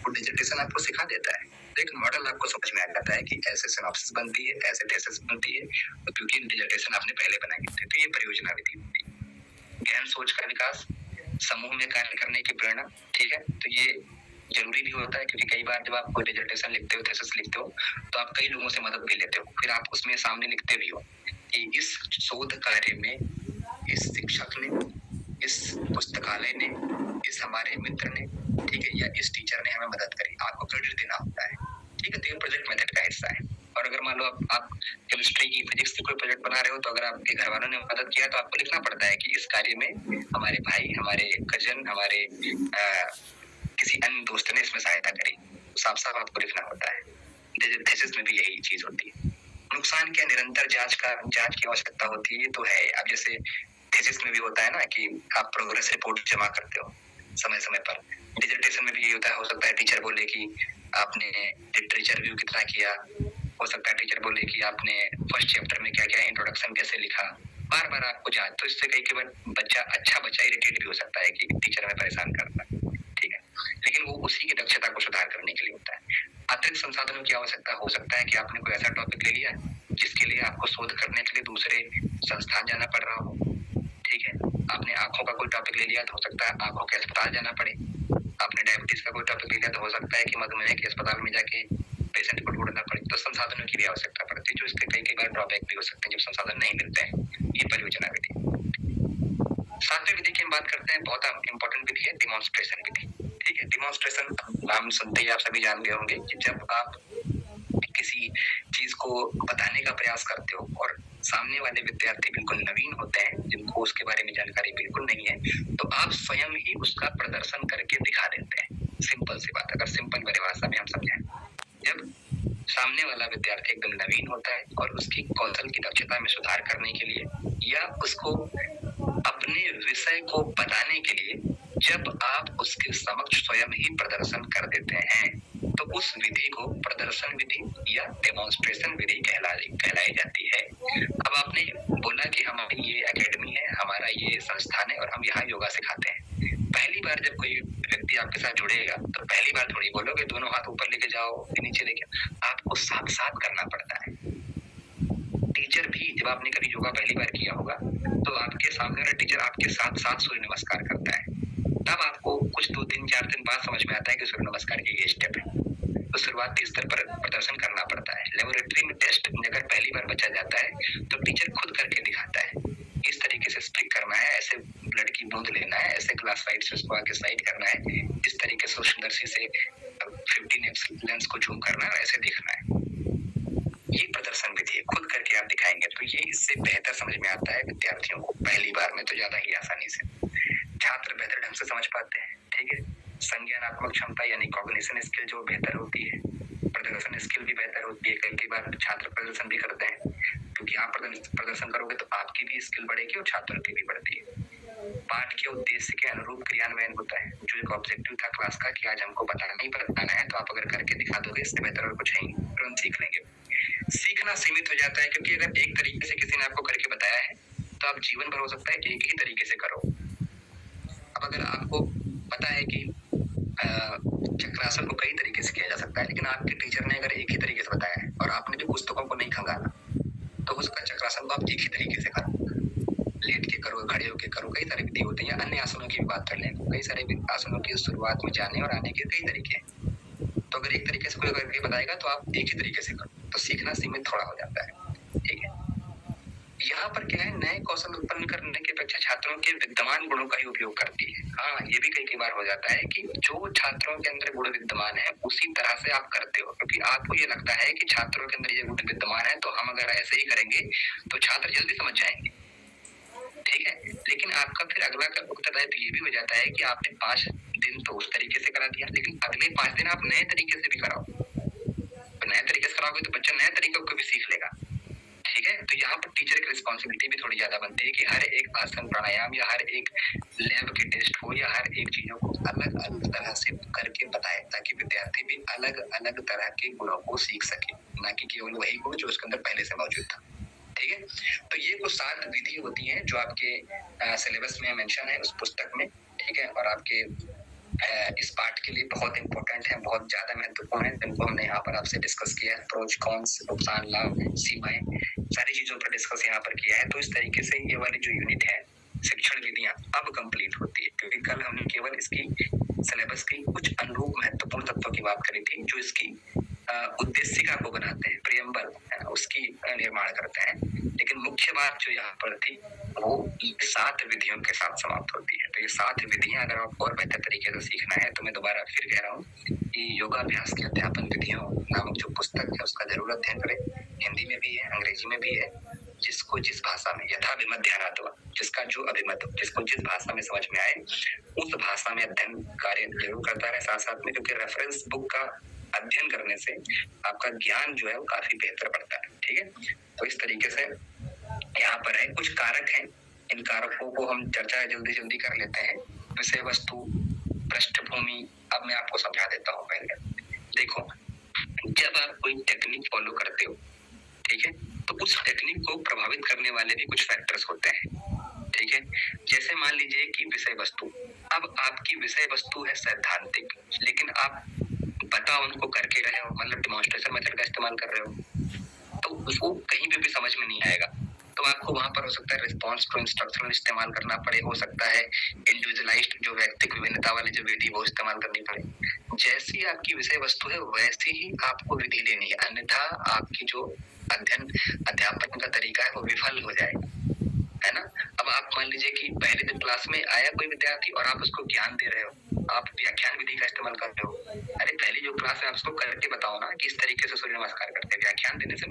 वो डिसर्टेशन आपको सिखा देता है। तो एक मॉडल आपको समझ में आ जाता है कि ऐसे सिनॉप्सिस बनती है, ऐसे थीसिस बनती है, तो क्योंकि डिसर्टेशन आपने पहले बनाई थी। तो ये परियोजना विधि होती है। गहन सोच का विकास, समूह में कार्य करने की प्रेरणा, ठीक है। तो ये जरूरी भी होता है क्योंकि कई बार जब आप कोई डिसर्टेशन लिखते हो, थीसिस लिखते हो, तो आप कई लोगों से मदद भी लेते हो, फिर आप उसमें सामने लिखते भी हो कि इस शोध कार्य में इस शिक्षक ने, इस पुस्तकालय ने, इस हमारे मित्र ने, ठीक है, या इस टीचर ने हमें मदद करी। आपको क्रेडिट देना होता है, ठीक है। तो ये प्रोजेक्ट मेथड का हिस्सा है। और अगर मान लो आप केमिस्ट्री की, फिजिक्स की कोई प्रोजेक्ट बना रहे हो, तो अगर आपके घर वालों ने मदद किया तो आपको लिखना पड़ता है कि इस कार्य में हमारे भाई, हमारे कजन, हमारे किसी अन्य दोस्त ने इसमें सहायता करी। साफ साफ आपको लिखना होता है। थीसिस में भी यही चीज होती है। नुकसान क्या, निरंतर जांच की आवश्यकता होती है। तो है, अब जैसे थीसिस में भी होता है ना कि आप प्रोग्रेस रिपोर्ट जमा करते हो समय समय पर। डिसर्टेशन में भी यही होता है। हो सकता है टीचर बोले कि आपने लिटरेचर रिव्यू कितना किया, हो सकता है टीचर बोले कि आपने फर्स्ट चैप्टर में क्या क्या इंट्रोडक्शन कैसे लिखा। बार बार आपको जांच, तो इससे कई बार बच्चा इरिटेट भी हो सकता है कि टीचर हमें परेशान करता है, ठीक है। लेकिन वो उसी की दक्षता को सुधार करने के लिए होता है। अतिरिक्त संसाधनों की आवश्यकता, हो सकता है कि आपने कोई ऐसा टॉपिक ले लिया जिसके लिए आपको शोध करने के लिए दूसरे संस्थान जाना पड़ रहा हो, ठीक है। आपने आंखों का कोई टॉपिक ले लिया तो हो सकता है आंखों के अस्पताल जाना पड़े। आपने डायबिटीज का कोई टॉपिक ले लिया तो हो सकता है कि मधुमेह के अस्पताल में जाके पेशेंट को ढूंढना पड़े। तो संसाधनों की भी आवश्यकता पड़ती है, जो इसके कई बार ड्रॉबैक भी हो सकते हैं जब संसाधन नहीं मिलते हैं। ये परियोजना विधि। सातवीं विधि की हम बात करते हैं, बहुत इंपॉर्टेंट विधि है, डिमॉन्स्ट्रेशन विधि, ठीक है। डिमॉन्स्ट्रेशन नाम सुनते ही आप सभी जान गए होंगे कि जब आप किसी चीज को बताने का प्रयास करते हो और सामने वाले विद्यार्थी बिल्कुल नवीन होते हैं, जिनको उसके बारे में जानकारी बिल्कुल नहीं है, तो आप स्वयं ही उसका प्रदर्शन करके दिखा देते हैं। सिंपल सी बात, अगर सिंपल परिभाषा में हम समझें, जब सामने वाला विद्यार्थी एकदम नवीन होता है और उसकी कौशल की दक्षता में सुधार करने के लिए या उसको अपने विषय को बताने के लिए जब आप उसके समक्ष स्वयं ही प्रदर्शन कर देते हैं, तो उस विधि को प्रदर्शन विधि या डेमोन्स्ट्रेशन विधि कहलाई जाती है। अब आपने बोला कि हमारी ये एकेडमी है, हमारा ये संस्थान है और हम यहाँ योगा सिखाते हैं। पहली बार जब कोई व्यक्ति आपके साथ जुड़ेगा तो पहली बार थोड़ी बोलोगे दोनों हाथ ऊपर लेके जाओ, नीचे लेके, आपको साथ साथ करना पड़ता है। टीचर भी, जब आपने कभी योगा पहली बार किया होगा तो आपके सामने वाला टीचर आपके साथ साथ सूर्य नमस्कार करता है, तब आपको कुछ 2-3-4 दिन बाद समझ में आता है कि सूर्य नमस्कार के ये स्टेप है। तो शुरुआती स्तर पर प्रदर्शन करना पड़ता है। लेबोरेटरी में टेस्ट में अगर पहली बार बच्चा जाता है तो टीचर खुद करके दिखाता है, इस तरीके से स्प्रिक करना है, ऐसे ब्लड की बूंद लेना है, ऐसे ग्लास स्लाइड से उसको आगे स्लाइड करना है, इस तरीके से सूक्ष्मदर्शी से 15x लेंस को जूम करना है, ऐसे देखना है। ये प्रदर्शन विधि है, खुद करके आप दिखाएंगे तो ये इससे बेहतर समझ में आता है विद्यार्थियों को पहली बार में, तो ज्यादा ही आसानी से छात्र बेहतर ढंग से समझ पाते हैं, ठीक है। संज्ञानात्मक क्षमता यानी कॉग्निशन स्किल जो बेहतर होती है, प्रदर्शन स्किल भी बेहतर होती है। कई बार छात्र प्रदर्शन भी करते हैं, क्योंकि आप प्रदर्शन करोगे तो आपकी भी स्किल बढ़ेगी और छात्रों की भी बढ़ती है। पाठ के उद्देश्य के अनुरूप क्रियान्वयन होता है, जो एक ऑब्जेक्टिव था क्लास का कि आज हमको बताना ही बताना है, तो आप अगर करके दिखा दोगे इससे बेहतर और कुछ नहीं, तुरंत सीख लेंगे। सीखना सीमित हो जाता है, क्योंकि अगर एक तरीके से किसी ने आपको करके बताया है तो आप जीवन भर हो सकता है एक ही तरीके से करो। अब अगर आपको पता है कि चक्रासन को कई तरीके से किया जा सकता है, लेकिन आपके टीचर ने अगर एक ही तरीके से बताया है और आपने भी पुस्तकों को नहीं खंगाला, तो उसका चक्रासन को आप एक ही तरीके से करो, लेट के करो, खड़े होके करो, कई सारे विधि होते हैं। अन्य आसनों की भी बात कर लें, कई सारे आसनों की शुरुआत में जाने और आने के कई तरीके हैं। तो अगर एक तरीके से कोई करके बताएगा तो आप एक ही तरीके से करो, तो सीखना सीमित थोड़ा हो जाता है, ठीक है। यहाँ पर क्या है, नए कौशल उत्पन्न करने की अपेक्षा छात्रों के विद्यमान गुणों का ही उपयोग करती है। हाँ, ये भी कई बार हो जाता है कि जो छात्रों के अंदर गुण विद्यमान है उसी तरह से आप करते हो, क्योंकि आपको ये लगता है कि छात्रों के अंदर ये गुण विद्यमान है, तो हम अगर ऐसे ही करेंगे तो छात्र जल्दी समझ जाएंगे, ठीक है। लेकिन आपका फिर अगला उत्तरदायित्व ये भी हो जाता है कि आपने 5 दिन तो उस तरीके से करा दिया, लेकिन अगले 5 दिन आप नए तरीके से भी कराओ। तो नए तरीके से कराओगे तो बच्चा नए तरीकों को भी सीख लेगा, ठीक है। तो यहाँ पर टीचर की रिस्पॉन्सिबिलिटी भी थोड़ी ज्यादा बनती है कि हर एक आसन प्राणायाम या हर एक लैब के टेस्ट हो या हर एक चीजों को अलग अलग तरह से करके बताए, ताकि विद्यार्थी भी अलग अलग तरह के गुणों को सीख सके, ना कि केवल वही गुण जो उसके अंदर पहले से मौजूद था, ठीक है। तो ये कुछ 7 विधि होती हैं जो आपके सिलेबस में मेंशन है उस पुस्तक में, ठीक है। और आपके इस पार्ट के लिए बहुत इंपॉर्टेंट है, बहुत ज्यादा महत्वपूर्ण है, जिनको हमने यहाँ पर आपसे डिस्कस किया है। प्रोज, कॉन्स, नुकसान, लाभ, सीमाएं, सारी चीजों पर डिस्कस यहाँ पर किया है। तो इस तरीके से ये वाली जो यूनिट है शिक्षण विधियां अब कंप्लीट होती है, क्योंकि कल हमने केवल इसकी सिलेबस की कुछ अनुरूप महत्वपूर्ण तत्वों की बात करी थी, जो इसकी उद्देशिका को बनाते हैं, प्रियम्बल उसकी निर्माण करते हैं। लेकिन मुख्य बात जो यहाँ पर थी वो 7 विधियों के साथ समाप्त होती है। तो ये 7 विधियां अगर आपको और बेहतर तरीके से सीखना है तो मैं दोबारा फिर कह रहा हूँ कि योगाभ्यास के अध्यापन विधियों नामक जो पुस्तक है उसका जरूर अध्ययन करें। हिंदी में भी है, अंग्रेजी में भी है। जिसको जिस भाषा में यथाभिमत ध्यानात्वा, जिसका जो अभिमत, जिसको जिस भाषा में समझ में आए उस भाषा में अध्ययन कार्य जरूर करता रहे साथ साथ में, क्योंकि रेफरेंस बुक का अध्ययन करने से आपका ज्ञान जो है वो काफी बेहतर बढ़ता है। ठीक है, तो इस तरीके से यहाँ पर है कुछ कारक हैं, इन कारकों को हम चर्चा जल्दी जल्दी कर लेते हैं। विषय वस्तु, पृष्ठभूमि, अब मैं आपको समझा देता हूँ। पहले देखो, जब आप कोई टेक्निक फॉलो करते हो, ठीक है, तो उस टेक्निक को प्रभावित करने वाले भी कुछ फैक्टर्स होते हैं। ठीक है, जैसे मान लीजिए कि विषय वस्तु, अब आपकी विषय वस्तु है सैद्धांतिक, लेकिन आप बताओ उनको करके रहे हो, मतलब डिमॉन्स्ट्रेशन मेथड का इस्तेमाल कर रहे हो, तो उसको कहीं पे भी समझ में नहीं आएगा। तो आपको वहां पर हो सकता है रिस्पॉन्स टू इंस्ट्रक्शनल इस्तेमाल करना पड़े, हो सकता है इंडिविजुअलाइज्ड जो व्यक्तिगत विभिन्नता वाली जो विधि वो इस्तेमाल करनी पड़े। जैसी आपकी विषय वस्तु है वैसी ही आपको विधि लेनी है, अन्यथा आपकी जो अध्ययन अध्यापन का तरीका है वो विफल हो जाएगा, है ना। अब आप मान लीजिए कि पहले दिन क्लास में आया कोई विद्यार्थी और आप उसको ज्ञान दे रहे हो, आप व्याख्यान विधि का इस्तेमाल कर रहे हो। अरे पहली जो क्लास है आप उसको करके बताओ ना कि इस तरीके से सूर्य नमस्कार करते हैं, व्याख्यान देने से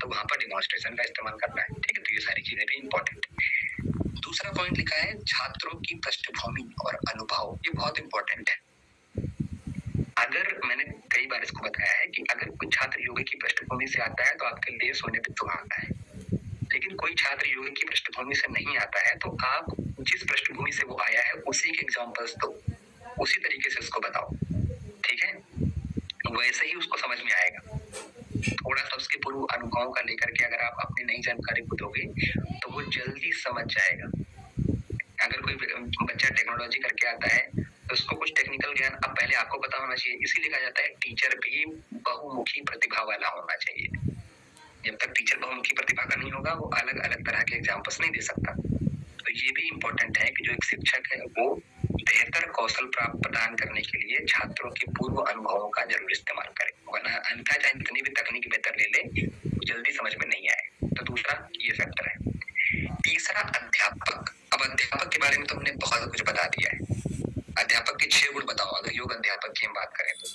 तो वहां पर डिमॉन्स्ट्रेशन का इस्तेमाल करना है। ठीक है, तो ये सारी चीजें भी इंपॉर्टेंट है। दूसरा पॉइंट लिखा है छात्रों की पृष्ठभूमि और अनुभव, ये बहुत इंपॉर्टेंट है। अगर मैंने कई बार इसको बताया है कि अगर कोई छात्र योगा की पृष्ठभूमि से आता है तो आपके लिए सोने पे सुहागा है, लेकिन कोई छात्र योगा की पृष्ठभूमि से नहीं आता है तो आप जिस पृष्ठभूमि से वो आया है उसी के एग्जांपल्स दो, उसी तरीके से उसको बताओ। ठीक है, वैसे ही उसको समझ में आएगा। थोड़ा सा उसके पूर्व अनुभवों का लेकर के अगर आप अपनी नई जानकारी को दोगे तो वो जल्दी समझ जाएगा। अगर कोई बच्चा टेक्नोलॉजी करके आता है तो उसको कुछ टेक्निकल ज्ञान अब पहले आपको पता होना चाहिए, इसीलिए कहा जाता है टीचर भी बहुमुखी प्रतिभा वाला होना चाहिए। जब तक टीचर बहुमुखी प्रतिभा का नहीं होगा वो अलग अलग तरह के एग्जाम्पल्स नहीं दे सकता। तो ये भी इम्पोर्टेंट है कि जो एक शिक्षक है वो बेहतर कौशल प्राप्त प्रदान करने के लिए छात्रों के पूर्व अनुभवों का जरूर इस्तेमाल करे, वरना अन्यथा चाहे जितनी भी तकनीक बेहतर ले ले जल्दी समझ में नहीं आए। तो दूसरा ये फैक्टर है। तीसरा अध्यापक, अब अध्यापक के बारे में तो हमने बहुत कुछ बता दिया है। अध्यापक के 6 गुण बताओ अगर योग अध्यापक की हम बात करें तो।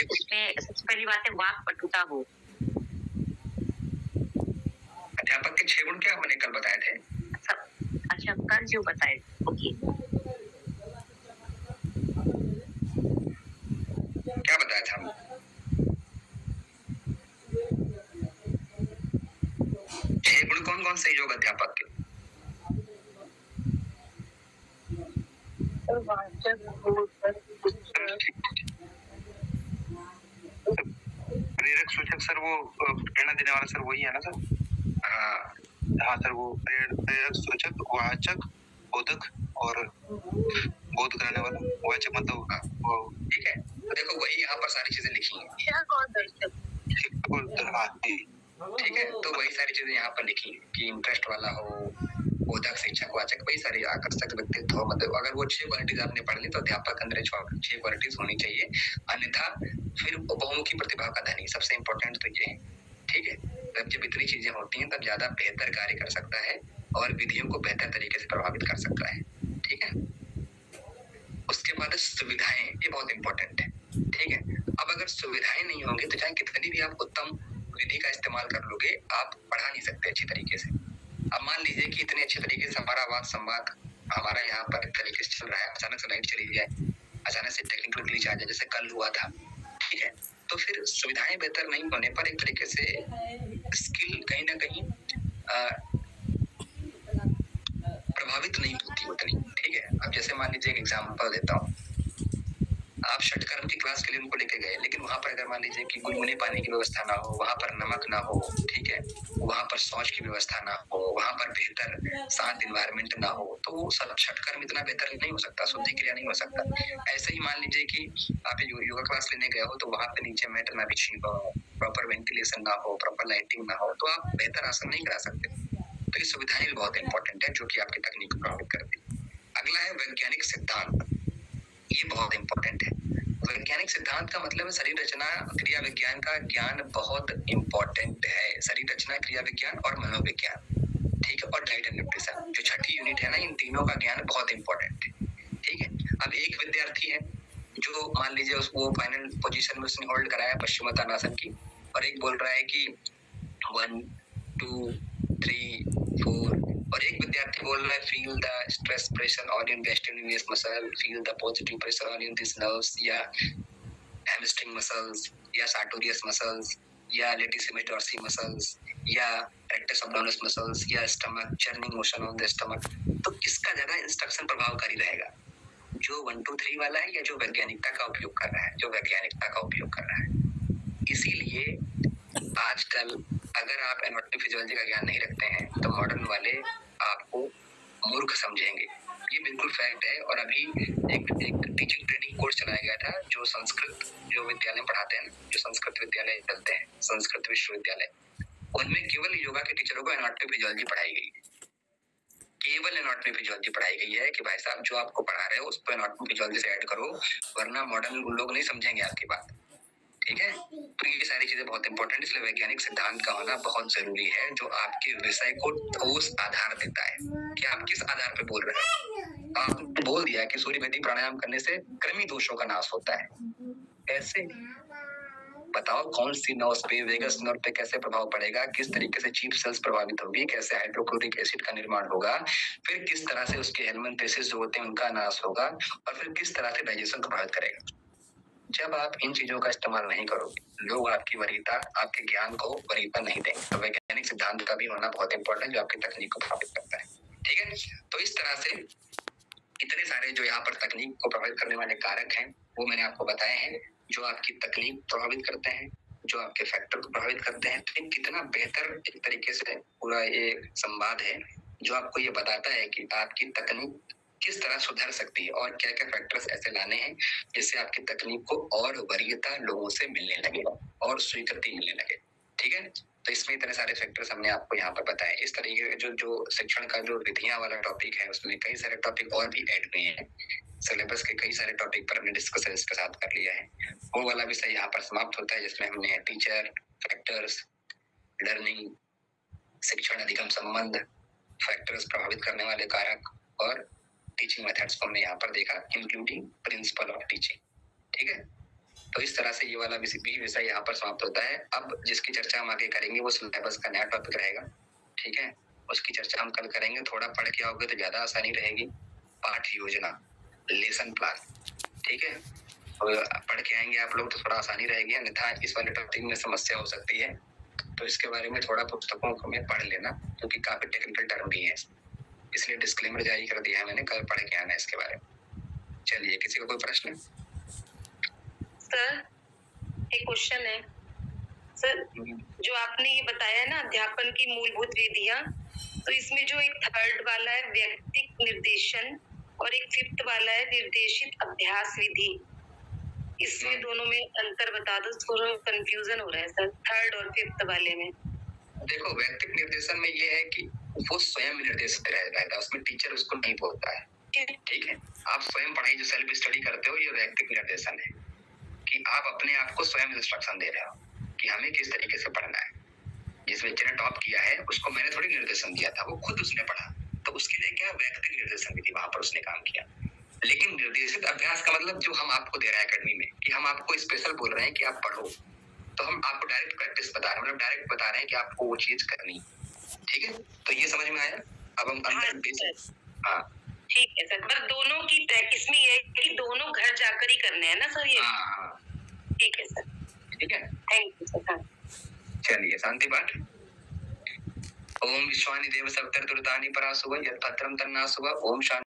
उसमें सबसे पहली बात है वाक पटुता हो। अध्यापक के 6 गुण क्या मैंने कल बताए थे? अच्छा कल जो बताए, ओके। क्या बताया था? 6 गुण कौन कौन से योग अध्यापक के? प्रेरक सूचक सर वो प्रेरणा देने वाला सर वही है ना सर? हाँ सर, वो प्रेरक सूचक, वाचक, बोधक और बोध कराने वाला। वाचक मतलब वो, ठीक है। तो देखो वही यहाँ पर सारी चीजें लिखी हैं। ठीक है, तो वही सारी चीजें यहाँ पर लिखी हैं कि इंटरेस्ट वाला हो, बोधक, शिक्षक, वाचक, वही सारी आकर्षक व्यक्तित्व हो। मतलब अगर वो 6 क्वालिटीज आपने पढ़ ली तो अध्यापक अंदर 6 क्वालिटीज होनी चाहिए, अन्यथा फिर बहुमुखी प्रतिभा का धनी। सबसे इंपॉर्टेंट तो ये है। ठीक है, तब जब इतनी चीजें होती हैं तब ज्यादा बेहतर कार्य कर सकता है और विधियों को बेहतर तरीके से प्रभावित कर सकता है। ठीक है, उसके बाद सुविधाएं, ये बहुत इंपॉर्टेंट है। ठीक है, अब अगर सुविधाएं नहीं होंगी तो चाहे कितनी भी आप उत्तम विधि का इस्तेमाल कर लोगे, आप पढ़ा नहीं सकते अच्छी तरीके से। अब मान लीजिए कि इतने अच्छे तरीके से हमारा वाद संवाद हमारा यहाँ पर तरीके से चल रहा है, अचानक से लाइट चली जाए, अचानक से टेक्निकल ग्लिच आ जाए जैसे कल हुआ था। ठीक है, तो फिर सुविधाएं बेहतर नहीं होने पर एक तरीके से स्किल कहीं ना कहीं प्रभावित नहीं होती उतनी। ठीक है, अब जैसे मान लीजिए एक एग्जांपल देता हूँ। आप षटकर्म की क्लास के लिए उनको लेके गए, लेकिन वहां पर अगर मान लीजिए कि गुनगुने पानी की व्यवस्था ना हो, वहां पर नमक ना हो, ठीक है, वहां पर शौच की व्यवस्था ना हो, वहां पर बेहतर शांत इन्वायरमेंट ना हो, तो वो सब षटकर्म इतना बेहतर नहीं हो सकता, शुद्धि क्रिया नहीं हो सकता। ऐसे ही मान लीजिए कि आप योगा क्लास लेने गए हो, तो वहां पे नीचे मैट ना बिछी हो, प्रॉपर वेंटिलेशन ना हो, प्रॉपर लाइटिंग ना हो, तो आप बेहतर आसन नहीं करा सकते। तो ये सुविधाएं भी बहुत इंपॉर्टेंट है जो कि आपकी तकनीक को प्रभावित करती है। अगला है वैज्ञानिक सिद्धांत। ये बहुत इंपॉर्टेंट है। वैज्ञानिक सिद्धांत का मतलब है शरीर रचना क्रिया विज्ञान का ज्ञान बहुत इंपॉर्टेंट है। शरीर रचना क्रिया विज्ञान और मनोविज्ञान, ठीक है, और डाइट एंड न्यूट्रिशन जो छठी यूनिट है ना, इन तीनों का ज्ञान बहुत इंपॉर्टेंट है, ठीक है। अब एक विद्यार्थी है जो मान लीजिए उसको फाइनल पोजीशन में उसने होल्ड कराया पश्चिमोत्तानासन की, और एक बोल रहा है कि 1 2 3 4, और एक विद्यार्थी बोल रहा है feel the stress pressure on your gastrocnemius muscle, feel the positive pressure on your this nerves, या हैमस्ट्रिंग मसल्स, या सार्टोरियस मसल्स, या लेटिसिमस डॉर्सी मसल्स, या रेक्टस अब्डोमिनस मसल्स, या stomach churning motion on the stomach. तो किसका ज्यादा instruction प्रभावकारी रहेगा, जो 1 2 3 वाला है या जो वैज्ञानिकता का उपयोग कर रहा है, जो वैज्ञानिकता का उपयोग कर रहा है। इसीलिए आजकल अगर आप एनाटॉमी फिजियोलॉजी का ज्ञान नहीं रखते हैं तो मॉडर्न वाले आपको मूर्ख समझेंगे, ये बिल्कुल फैक्ट है। और अभी एक टीचिंग ट्रेनिंग कोर्स चलाया गया था जो संस्कृत जो विद्यालय में पढ़ाते हैं, जो संस्कृत विद्यालय चलते हैं, संस्कृत विश्वविद्यालय, उनमें केवल योगा के टीचरों को एनाटॉमी फिजियोलॉजी पढ़ाई गई है। केवल एनाटॉमी फिजियोलॉजी पढ़ाई गई है कि भाई साहब जो आपको पढ़ा रहे हो उसको एनाटॉमी फिजियोलॉजी से ऐड करो, वरना मॉडर्न लोग नहीं समझेंगे आपकी बात, ठीक है। तो ये सारी चीजें बहुत इंपॉर्टेंट, इसलिए वैज्ञानिक सिद्धांत का होना बहुत जरूरी है जो आपके विषय को ठोस आधार देता है कि आप किस आधार पे बोल रहे हैं। आप बोल दिया कि सूर्य भेदी प्राणायाम करने से कृमि दोषों का नाश होता है, कैसे बताओ, कौन सी नर्व्स पे, वेगस नर्व पे कैसे प्रभाव पड़ेगा, किस तरीके से चीफ सेल्स प्रभावित होगी, कैसे हाइड्रोक्लोरिक एसिड का निर्माण होगा, फिर किस तरह से उसके हेलमेंथेसिस जो होते हैं उनका नाश होगा, और फिर किस तरह से डाइजेशन को प्रभावित करेगा। जब आप इन चीजों का इस्तेमाल नहीं करोगे, लोग आपकी वरीयता, आपके ज्ञान को वरीयता नहीं देंगे। तो वैज्ञानिक सिद्धांत का भी होना बहुत इंपॉर्टेंट जो आपकी तकनीक को प्रभावित करता है, ठीक है। तो इस तरह से इतने सारे जो यहाँ पर तकनीक को प्रभावित करने वाले कारक हैं वो मैंने आपको बताए हैं, जो आपकी तकनीक प्रभावित करते हैं, जो आपके फैक्टर को प्रभावित करते हैं। तो कितना बेहतर एक तरीके से पूरा ये संवाद है जो आपको ये बताता है कि आपकी तकनीक किस तरह सुधर सकती है और क्या क्या फैक्टर्स ऐसे लाने हैं जिससे आपकी तकनीक को और वरीयता लोगों से मिलने लगे और स्वीकृति मिलने लगे, ठीक है। तो इसमें इतने सारे फैक्टर्स हमने आपको यहाँ पर बताए। इस तरीके के जो शिक्षण का जो विधियां वाला टॉपिक है उसमें कई सारे टॉपिक और भी ऐड हुए हैं। सिलेबस के कई सारे टॉपिक पर हमने डिस्कशन इसके साथ कर लिया है। वो वाला विषय यहाँ पर समाप्त होता है जिसमें हमने टीचर, फैक्टर्स, लर्निंग, शिक्षण अधिगम संबंध, फैक्टर्स प्रभावित करने वाले कारक और टीचिंग मेथड्स को हमने यहाँ पर देखा, इंक्लूडिंग प्रिंसिपल ऑफ टीचिंग, ठीक है। तो इस तरह से ये वाला विषय यहाँ पर समाप्त होता है। अब जिसकी चर्चा हम आगे करेंगे वो सिलेबस का नया टॉपिक रहेगा, ठीक है। उसकी चर्चा हम कल करेंगे। थोड़ा पढ़ के आओगे तो ज्यादा आसानी रहेगी। पाठ योजना, लेसन प्लान, ठीक है, पढ़ के आएंगे आप लोग तो थोड़ा आसानी रहेगी, अन्यथा इस वाले टॉपिक में समस्या हो सकती है। तो इसके बारे में थोड़ा पुस्तकों को में पढ़ लेना क्योंकि काफी टेक्निकल टर्म भी है, इसलिए डिस्क्लेमर जारी कर दिया है मैंने, कल पढ़ के आना है इसके बारे में। चलिए, किसी का कोई प्रश्न? सर एक क्वेश्चन है सर, जो आपने ये बताया ना अध्यापन की मूलभूत विधियां, तो इसमें जो एक थर्ड वाला है व्यक्तिक निर्देशन और एक फिफ्थ वाला है निर्देशित अभ्यास विधि, इसमें दोनों में अंतर बता दो, थोड़ा कंफ्यूजन हो रहा है सर थर्ड और फिफ्थ वाले में। देखो, व्यक्तिक निर्देशन में ये है कि वो स्वयं निर्देश रहेगा, उसमें टीचर उसको नहीं बोलता है, ठीक है। आप स्वयं पढ़ाई जो सेल्फ स्टडी करते हो ये व्यक्तिक निर्देशन है कि आप अपने आप को स्वयं इंस्ट्रक्शन दे रहे हो कि हमें किस तरीके से पढ़ना है। जिस बच्चे ने टॉप किया है उसको मैंने थोड़ी निर्देशन दिया था, वो खुद उसने पढ़ा, तो उसके लिए क्या व्यक्तिगत निर्देशन विधि वहां पर उसने काम किया। लेकिन निर्देशित अभ्यास का मतलब जो हम आपको दे रहे हैं एकेडमी में कि हम आपको स्पेशल बोल रहे हैं कि आप पढ़ो, तो हम आपको डायरेक्ट प्रैक्टिस बता रहे हैं, मतलब डायरेक्ट बता रहे हैं कि आपको वो चीज करनी, ठीक है। तो ये समझ में आया। अब हम अंदर बेसिक, हाँ ठीक है सर, पर दोनों की प्रैक्टिस में ये कि दोनों घर जाकर ही करने हैं ना सर ये? हाँ ठीक है सर, ठीक है, थैंक यू सर। चलिए शांति पाठ। ओम विश्वानि देव सवितर्तुर्तानि परासुव यत् भद्रं तन्नासुव। ओम शांति।